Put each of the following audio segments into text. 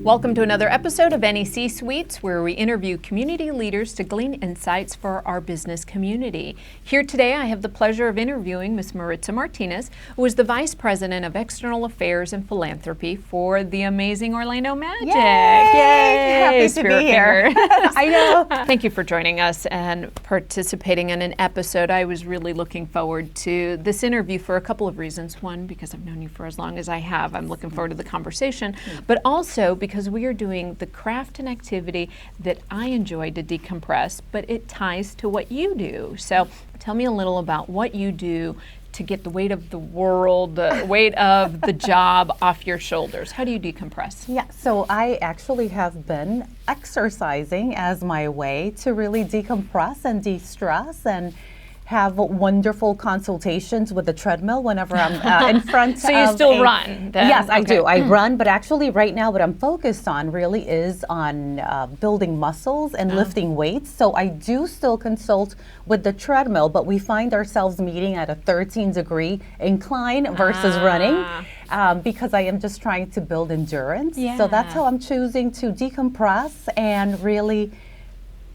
Welcome to another episode of NEC Suites, where we interview community leaders to glean insights for our business community. Here today, I have the pleasure of interviewing Ms. Maritza Martinez, who is the Vice President of External Affairs and Philanthropy for the amazing Orlando Magic. Yay! Happy to be here. I know. Thank you for joining us and participating in an episode. I was really looking forward to this interview for a couple of reasons. One, because I've known you for as long as I have. I'm looking forward to the conversation, but also because we are doing the craft and activity that I enjoy to decompress, but it ties to what you do. So tell me a little about what you do to get the weight of the world, the weight of the job off your shoulders. How do you decompress? Yeah, so I actually have been exercising as my way to really decompress and de-stress and have wonderful consultations with the treadmill whenever I'm in front So you still run? Then? Yes, I Okay. do. I run, but actually right now what I'm focused on really is on building muscles and lifting weights. So I do still consult with the treadmill, but we find ourselves meeting at a 13-degree incline versus running because I am just trying to build endurance. Yeah. So that's how I'm choosing to decompress and really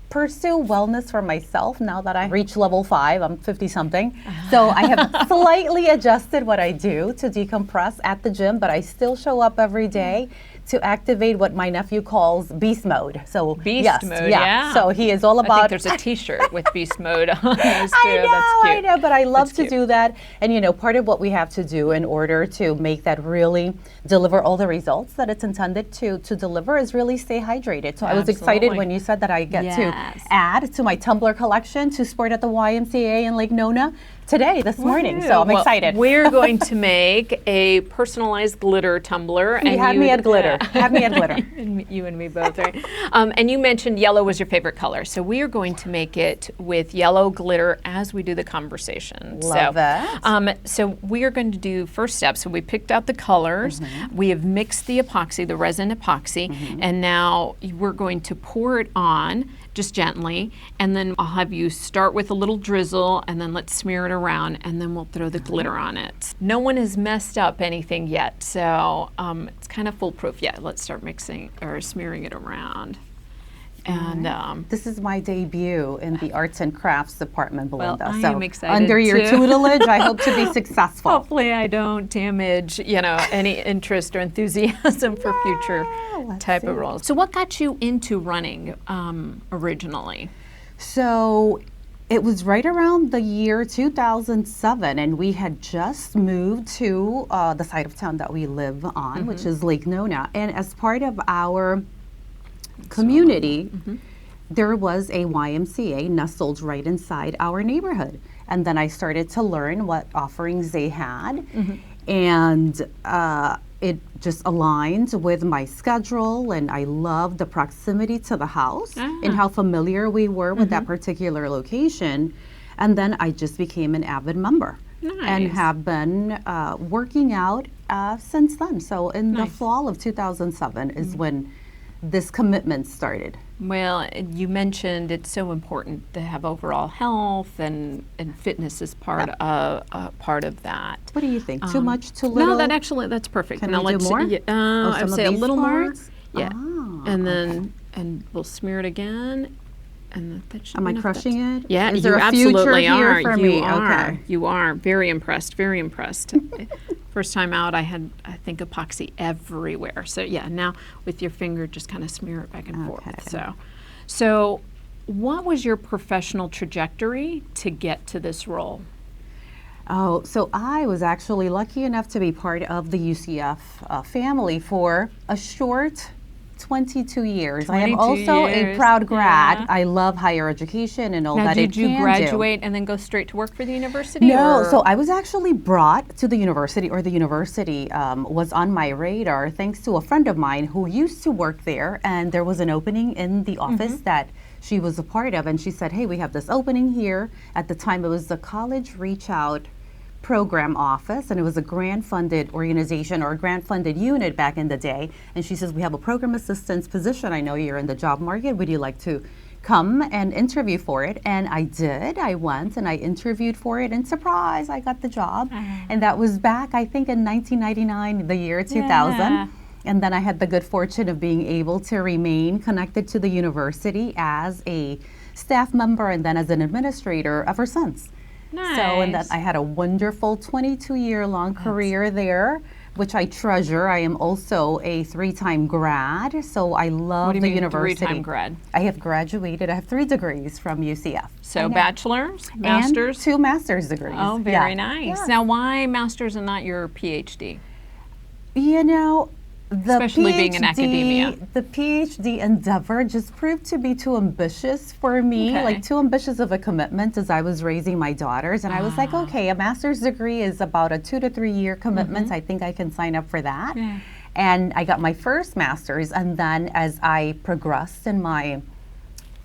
pursue wellness for myself now that I reached level 5. I'm 50 something. So I have slightly adjusted what I do to decompress at the gym, but I still show up every day to activate what my nephew calls beast mode. So Beast mode, yeah. So he is all about. I think there's a t-shirt with beast mode on this too. I know, but I love That's to cute. do that. And you know, part of what we have to do in order to make that really deliver all the results that it's intended to deliver is really stay hydrated. So I was excited Absolutely. when you said that I get Yes. to add to my tumbler collection to sport at the YMCA in Lake Nona this morning. So I'm Well, excited. We're going to make a personalized glitter tumbler. You had me at glitter. Have me at glitter. You and me both, right? And you mentioned yellow was your favorite color. So we are going to make it with yellow glitter as we do the conversation. Love it. So we are going to do first step. So we picked out the colors. We have mixed the epoxy, the resin epoxy, and now we're going to pour it on just gently, and then I'll have you start with a little drizzle, and then let's smear it around, and then we'll throw the glitter on it. No one has messed up anything yet, so it's kind of foolproof. Yeah, let's start mixing or smearing it around. And This is my debut in the arts and crafts department, Belinda. I so am excited under your too. tutelage, I hope to be successful. hopefully I don't damage, any interest or enthusiasm for future let's type of see. roles. So what got you into running originally? So it was right around the year 2007, and we had just moved to the side of town that we live on, which is Lake Nona. And as part of our community, there was a YMCA nestled right inside our neighborhood. And then I started to learn what offerings they had. And it just aligned with my schedule, and I loved the proximity to the house and how familiar we were with that particular location. And then I just became an avid member and Nice. have been working out since then. So in the fall of 2007 is when this commitment started. Well, you mentioned it's so important to have overall health, and fitness is part of that. What do you think? Too much, too little? No, that's perfect. Can now we do let's more? I would some say of a these little parts? more. Yeah, Ah, and we'll smear it again. And that should Am be I enough. crushing it? Yeah, Is you there a future absolutely here are. for you me? are. Okay. You are very impressed. Very impressed. First time out, I think epoxy everywhere. So yeah, now with your finger, just kind of smear it back and forth. Okay. So what was your professional trajectory to get to this role? Oh, so I was actually lucky enough to be part of the UCF family for a short 22 years. I am 22 also a years, proud grad. yeah. I love higher education and all Now, that it did you can do. graduate and then go straight to work for the university? No, or- so I was actually brought to the university, or the university was on my radar thanks to a friend of mine who used to work there, and there was an opening in the office that she was a part of, and she said, hey, we have this opening here. At the time, it was the College Reach Out program office, and it was a grant funded organization or a grant funded unit back in the day. And she says, we have a program assistance position. I know you're in the job market. Would you like to come and interview for it. And I did. I went and I interviewed for it, and surprise, I got the job. And that was back, I think, in 1999, the year 2000. Yeah. And then I had the good fortune of being able to remain connected to the university as a staff member and then as an administrator ever since. Nice. So, and then I had a wonderful 22-year-long career there, which I treasure. I am also a 3-time grad, so I love What do you the mean, university. 3-time grad? I have graduated. I have 3 degrees from UCF. So bachelor's, master's? And 2 master's degrees. Oh, very Yeah. nice. Yeah. Now, why master's and not your PhD? You know, the Especially PhD, being in academia. The PhD endeavor just proved to be too ambitious for me, Okay. like too ambitious of a commitment as I was raising my daughters. And I was like, okay, a master's degree is about a 2 to 3 year commitment. I think I can sign up for that. Yeah. And I got my first master's. And then as I progressed in my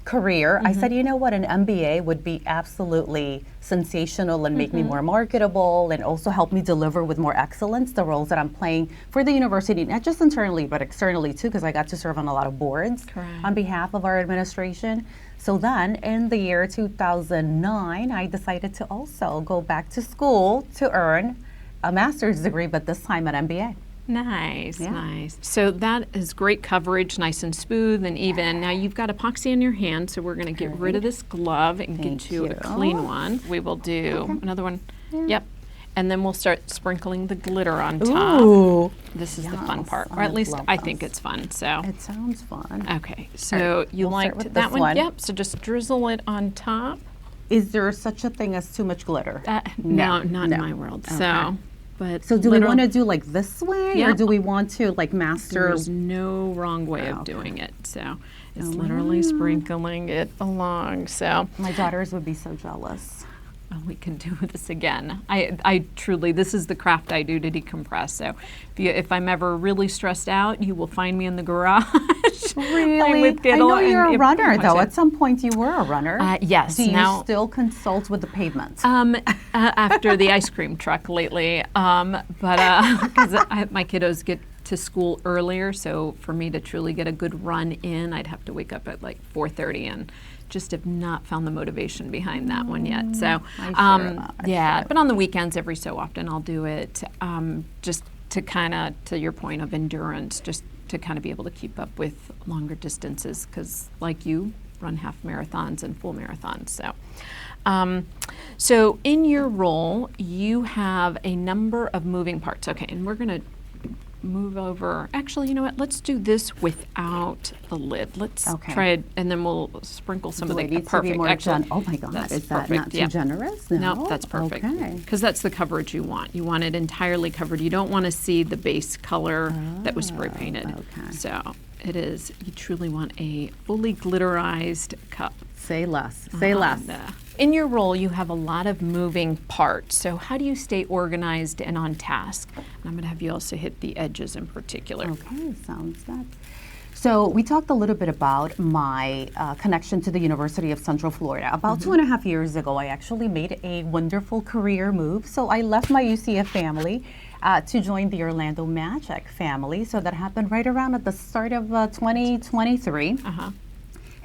career, I said, you know what, an MBA would be absolutely sensational and make me more marketable and also help me deliver with more excellence the roles that I'm playing for the university, not just internally, but externally too, because I got to serve on a lot of boards on behalf of our administration. So then in the year 2009, I decided to also go back to school to earn a master's degree, but this time at MBA. Nice, Yeah. nice. So that is great coverage, nice and smooth and even. Now you've got epoxy in your hand, so we're going to get rid of this glove and Thank get you a you. clean one. We will do another one. Yep. And then we'll start sprinkling the glitter on top. Ooh, This is the fun yes, part, or I at least love I think this. it's fun. So, it sounds fun. okay. So you we'll start liked with that this one? one. Yep. So just drizzle it on top. Is there such a thing as too much glitter? No, not no. in my world. Okay. So, but So do we glitter- want to do like this way, or Yep. do we want to like master? There's no wrong way of Okay. doing it. So it's literally sprinkling it along. So My daughters would be so jealous. we can do this again. I truly, this is the craft I do to decompress. So if I'm ever really stressed out, you will find me in the garage. Really? with I know Giddle you're a and runner, pretty though. much At some point, you were a runner. yes. Do you Now, still consult with the pavement? after the ice cream truck lately, because my kiddos get to school earlier, so for me to truly get a good run in, I'd have to wake up at like 4:30 and just have not found the motivation behind that one yet. So, I share that, I yeah, share but on the weekends, every so often, I'll do it just to kind of, to your point of endurance, just to kind of be able to keep up with longer distances, because like you, run half marathons and full marathons. So in your role, you have a number of moving parts. Okay, and we're going to move over. Actually, you know what? Let's do this without the lid. Let's Okay. try it, and then we'll sprinkle some Do of I the need to be perfect. more Actually, oh my God, that's is that perfect, not too yeah. generous? No, that's perfect. Okay. Because that's the coverage you want. You want it entirely covered. You don't want to see the base color that was spray painted. okay. So it is, you truly want a fully glitterized cup. Say less. Say less. In your role, you have a lot of moving parts. So how do you stay organized and on task? And I'm going to have you also hit the edges in particular. Okay, sounds good. So we talked a little bit about my connection to the University of Central Florida. About 2.5 years ago, I actually made a wonderful career move. So I left my UCF family to join the Orlando Magic family. So that happened right around at the start of 2023.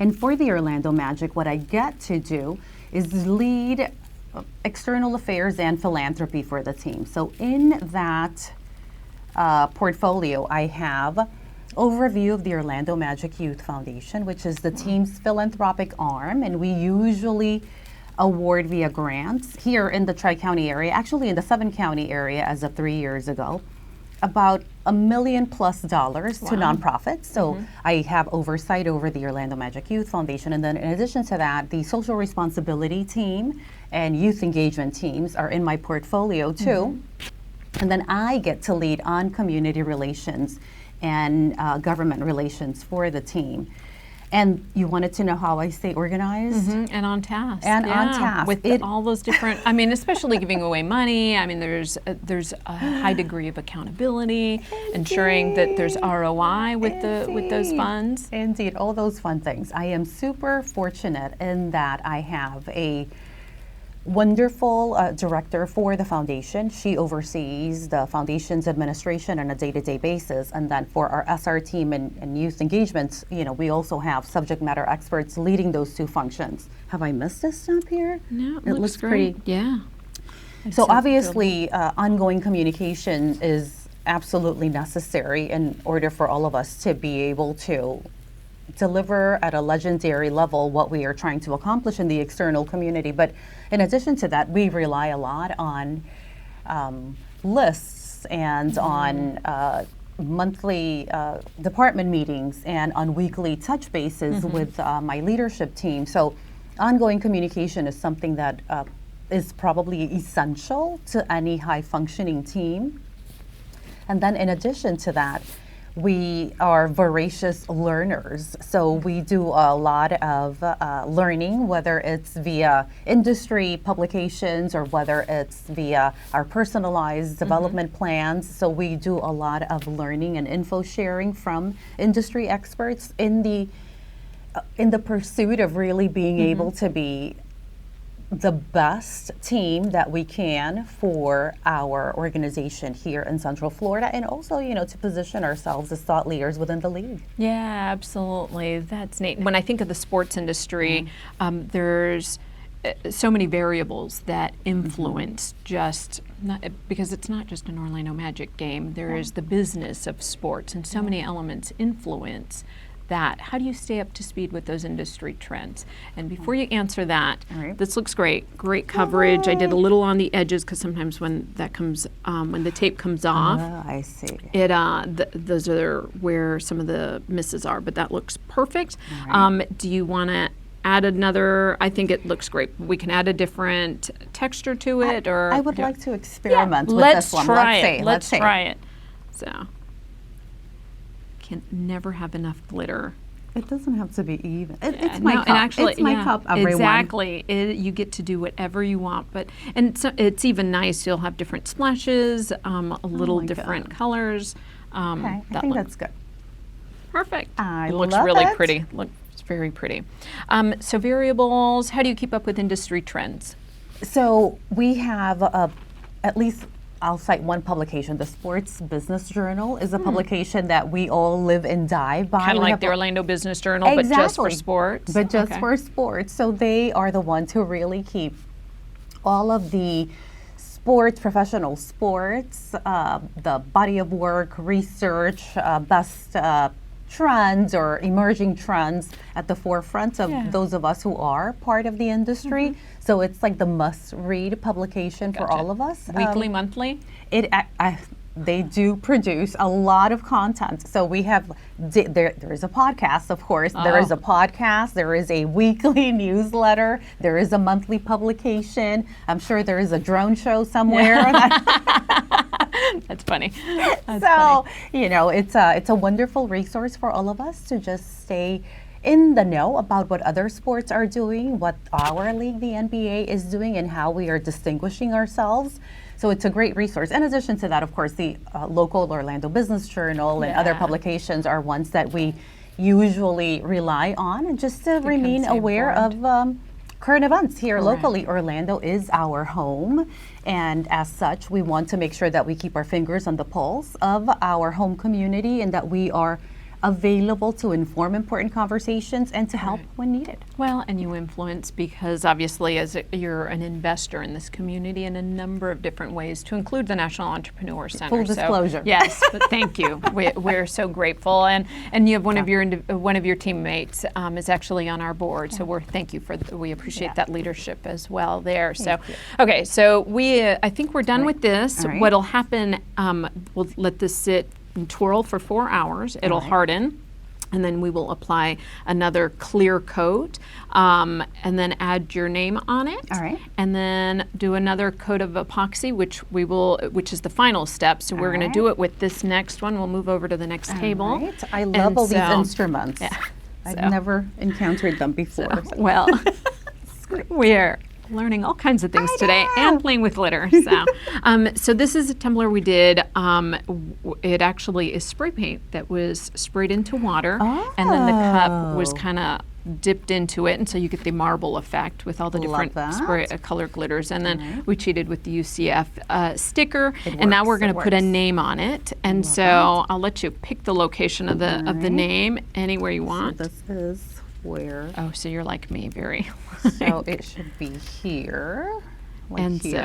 And for the Orlando Magic, what I get to do is lead external affairs and philanthropy for the team. So in that portfolio, I have overview of the Orlando Magic Youth Foundation, which is the team's philanthropic arm, and we usually award via grants here in the Tri-County area, actually in the 7-county area as of 3 years ago, about $1 million+ to nonprofits. So I have oversight over the Orlando Magic Youth Foundation, and then in addition to that, the social responsibility team and youth engagement teams are in my portfolio too. And then I get to lead on community relations and government relations for the team. And you wanted to know how I stay organized? And on task. And on task. With all those different, I mean, especially giving away money. I mean, there's a high degree of accountability, ensuring that there's ROI with those funds. Indeed, all those fun things. I am super fortunate in that I have a wonderful director for the foundation. She oversees the foundation's administration on a day-to-day basis. And then for our SR team and youth engagements, we also have subject matter experts leading those two functions. Have I missed a step here? No, it looks great. pretty. Yeah. So obviously, ongoing communication is absolutely necessary in order for all of us to be able to deliver at a legendary level what we are trying to accomplish in the external community. But in addition to that, we rely a lot on lists and on monthly department meetings and on weekly touch bases with my leadership team. So ongoing communication is something that is probably essential to any high functioning team. And then in addition to that, we are voracious learners. So we do a lot of learning, whether it's via industry publications or whether it's via our personalized development plans. So we do a lot of learning and info sharing from industry experts in the pursuit of really being able to be the best team that we can for our organization here in Central Florida, and also, to position ourselves as thought leaders within the league. Yeah, absolutely. That's neat. When I think of the sports industry, there's so many variables that influence because it's not just an Orlando Magic game. There is the business of sports, and so many elements influence that. How do you stay up to speed with those industry trends? And before you answer that, this looks great coverage. I did a little on the edges because sometimes when that comes, when the tape comes off, I see. Those are where some of the misses are, but that looks perfect. Do you want to add another? I think it looks great. We can add a different texture to it, or I would like to experiment with let's this one. Let's try it. So. Can never have enough glitter. It doesn't have to be even. It's my cup. And actually, it's my cup, everyone. Exactly. You get to do whatever you want, so it's even nice. You'll have different splashes, a little different colors. Okay, I think that's good. Perfect. I looks love really it. pretty. Looks very pretty. So variables. How do you keep up with industry trends? So we have at least. I'll cite one publication. The Sports Business Journal is a publication that we all live and die by. Kind of like the Orlando Business Journal, but just for sports. But just for sports. So they are the ones who really keep all of the sports, professional sports, the body of work, research, best trends or emerging trends at the forefront of those of us who are part of the industry. So it's like the must-read publication for all of us. Weekly, monthly? They do produce a lot of content. So we have, there is a podcast, of course. There is a podcast. There is a weekly newsletter. There is a monthly publication. I'm sure there is a drone show somewhere. That's funny. It's a wonderful resource for all of us to just stay in the know about what other sports are doing, what our league, the NBA, is doing, and how we are distinguishing ourselves. So it's a great resource. In addition to that, of course, the local Orlando Business Journal and other publications are ones that we usually rely on, and just to remain aware of current events here locally. Orlando is our home, and as such, we want to make sure that we keep our fingers on the pulse of our home community and that we are available to inform important conversations and to help when needed. Well, and you influence because obviously you're an investor in this community in a number of different ways, to include the National Entrepreneur Center. Full disclosure. Yes, but thank you. We're so grateful, and you have one of your teammates is actually on our board. So we appreciate that leadership as well there. Okay, so I think we're done with this. What'll happen? We'll let this sit and twirl for 4 hours. It'll harden, and then we will apply another clear coat, and then add your name on it. And then do another coat of epoxy, which is the final step. So we're going to do it with this next one. We'll move over to the next table. I love all these instruments. I've never encountered them before. Well, we're learning all kinds of things today and playing with glitter. So this is a tumbler we did. It actually is spray paint that was sprayed into water, and then the cup was kind of dipped into it, and so you get the marble effect with all the different color glitters. And then we cheated with the UCF sticker, and now we're going to put a name on it. And so I'll let you pick the location of the name anywhere you want. So this is where. Oh, so you're like me, very. So it should be here. Like and here.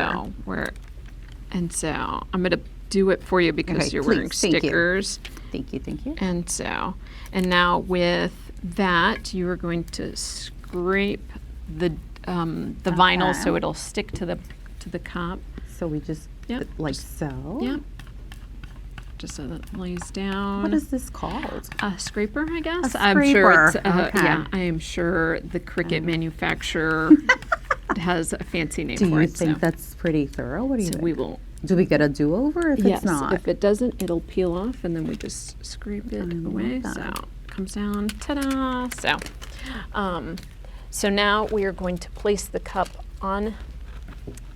So I'm going to do it for you because you're wearing stickers. Thank you. And now with that, you are going to scrape the vinyl so it'll stick to the cup. So we just like so. Yeah. Just so that it lays down. What is this called? A scraper, I guess. I'm sure it's yeah. I am sure the Cricut manufacturer has a fancy name for it. Do you think that's pretty thorough? What do you think? We will. Do we get a do-over if it's not? If it doesn't, it'll peel off, and then we just scrape it away. So it comes down. Ta-da! So now we are going to place the cup on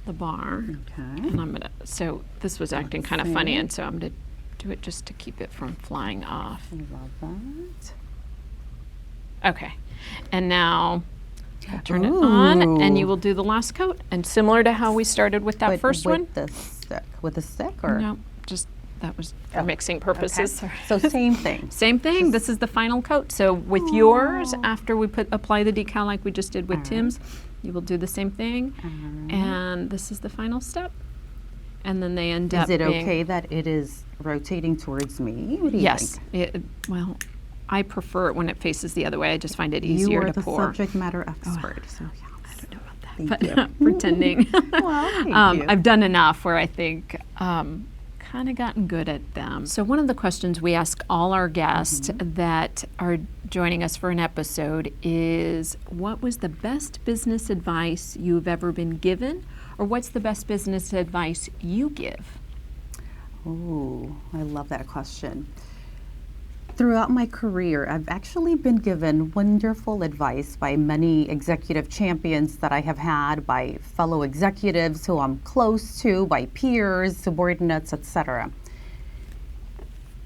the bar. Okay. And I'm gonna. So this was acting kind of funny, and so I'm gonna do it just to keep it from flying off. I love that. Okay, and now. Turn it on, and you will do the last coat. And similar to how we started with that first one. With the stick, or no? Just that was for mixing purposes. Okay. So same thing. Same thing. This is the final coat. So with yours, after we apply the decal like we just did with Tim's, you will do the same thing. And this is the final step. And then they end up. Is it okay that it is rotating towards me? What do you think? Well. I prefer it when it faces the other way. I just find it easier to pour. You are the subject matter expert. So I don't know about that, but pretending. Well, thank you. I've done enough where I think kind of gotten good at them. So one of the questions we ask all our guests that are joining us for an episode is, what was the best business advice you've ever been given, or what's the best business advice you give? Oh, I love that question. Throughout my career, I've actually been given wonderful advice by many executive champions that I have had, by fellow executives who I'm close to, by peers, subordinates, etc.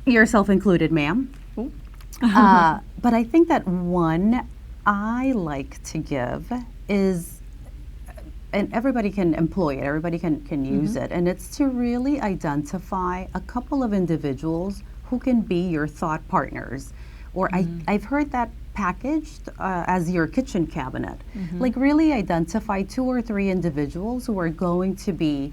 Yourself included, ma'am. But I think that one I like to give is, and everybody can employ it, everybody can use it, and it's to really identify a couple of individuals who can be your thought partners. Or I've heard that packaged as your kitchen cabinet. Like really identify 2 or 3 individuals who are going to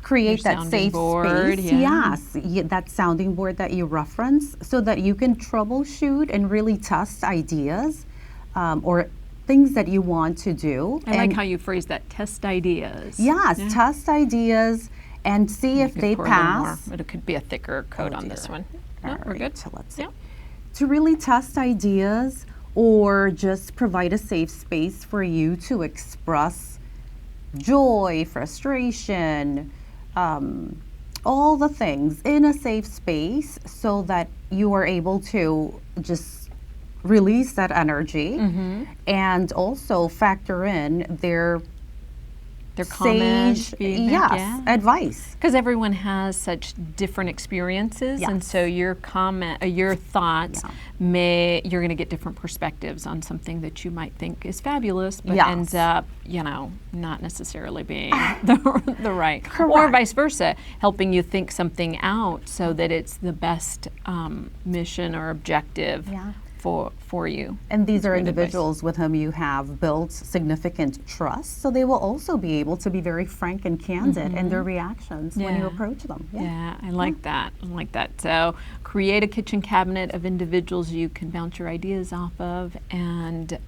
create that safe space. Yes, that sounding board that you reference, so that you can troubleshoot and really test ideas or things that you want to do. I like how you phrase that, test ideas. Yes, test ideas and see if they pass. It could be a thicker coat on this one. No, we're good. So let's see. To really test ideas, or just provide a safe space for you to express joy, frustration, all the things in a safe space, so that you are able to just release that energy and also factor in their comments, feedback, advice. Because everyone has such different experiences, and so your thoughts you're going to get different perspectives on something that you might think is fabulous, but ends up, not necessarily being the right. Correct. Or vice versa, helping you think something out so that it's the best mission or objective for you. And these are individuals with whom you have built significant trust, so they will also be able to be very frank and candid in their reactions when you approach them. I like that. I like that. So create a kitchen cabinet of individuals you can bounce your ideas off of, and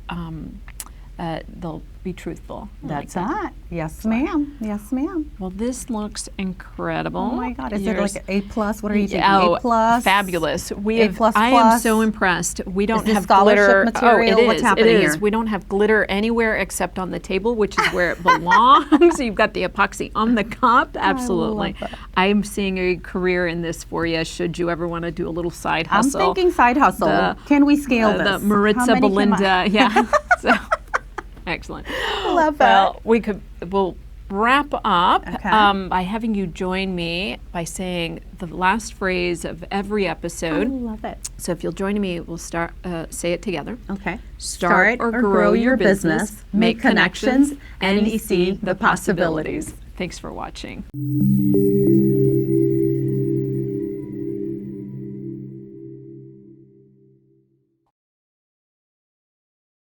they'll be truthful. That's it. Yes, ma'am. Yes, ma'am. Well, this looks incredible. Oh my God! Is it like an A+? What are you thinking? A+? Fabulous. A++. I am so impressed. We don't have glitter. Material? What's happening here? We don't have glitter anywhere except on the table, which is where it belongs. You've got the epoxy on the cup. Absolutely. I'm seeing a career in this for you. Should you ever want to do a little side hustle? I'm thinking side hustle. Can we scale this? The Maritza, Belinda. So. Excellent. Love that. Well, we'll wrap up Okay. by having you join me by saying the last phrase of every I episode. love it. So if you'll join me, we'll say it together. Okay. Start or grow your business. Make connections. NEC the possibilities. Thanks for watching.